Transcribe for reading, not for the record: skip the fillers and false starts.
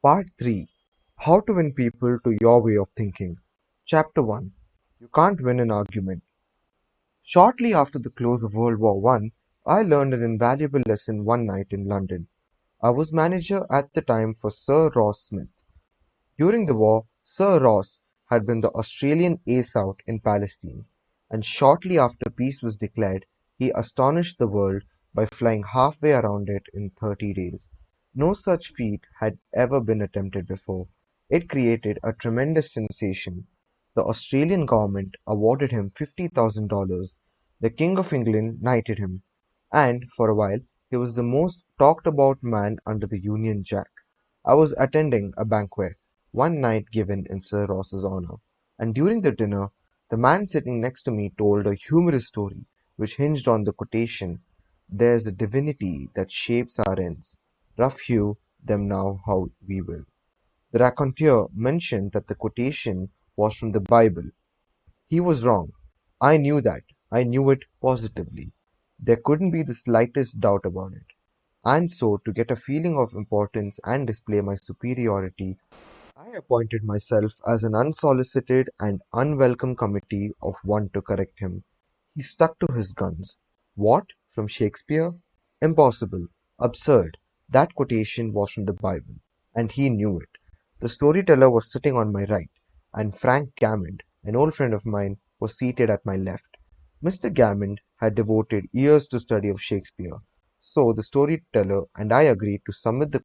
Part 3: How to Win People to Your Way of Thinking. Chapter 1: You Can't Win an Argument. Shortly after the close of World War One, I learned an invaluable lesson one night in London. I was manager at the time for Sir Ross Smith. During the war, Sir Ross had been the Australian ace out in Palestine, and shortly after peace was declared, he astonished the world by flying halfway around it in 30 days. No such feat had ever been attempted before. It created a tremendous sensation. The Australian government awarded him $50,000, the King of England knighted him, and for a while he was the most talked about man under the Union Jack. I was attending a banquet one night given in Sir Ross's honor, and during the dinner, the man sitting next to me told a humorous story which hinged on the quotation, "There's a divinity that shapes our ends. Rough hew them now how we will." The raconteur mentioned that the quotation was from the Bible. He was wrong. I knew that. I knew it positively. There couldn't be the slightest doubt about it. And so, to get a feeling of importance and display my superiority, I appointed myself as an unsolicited and unwelcome committee of one to correct him. He stuck to his guns. What? From Shakespeare? Impossible. Absurd. That quotation was from the Bible, and he knew it. The storyteller was sitting on my right, and Frank Gammond, an old friend of mine, was seated at my left. Mr. Gammond had devoted years to study of Shakespeare, so the storyteller and I agreed to submit the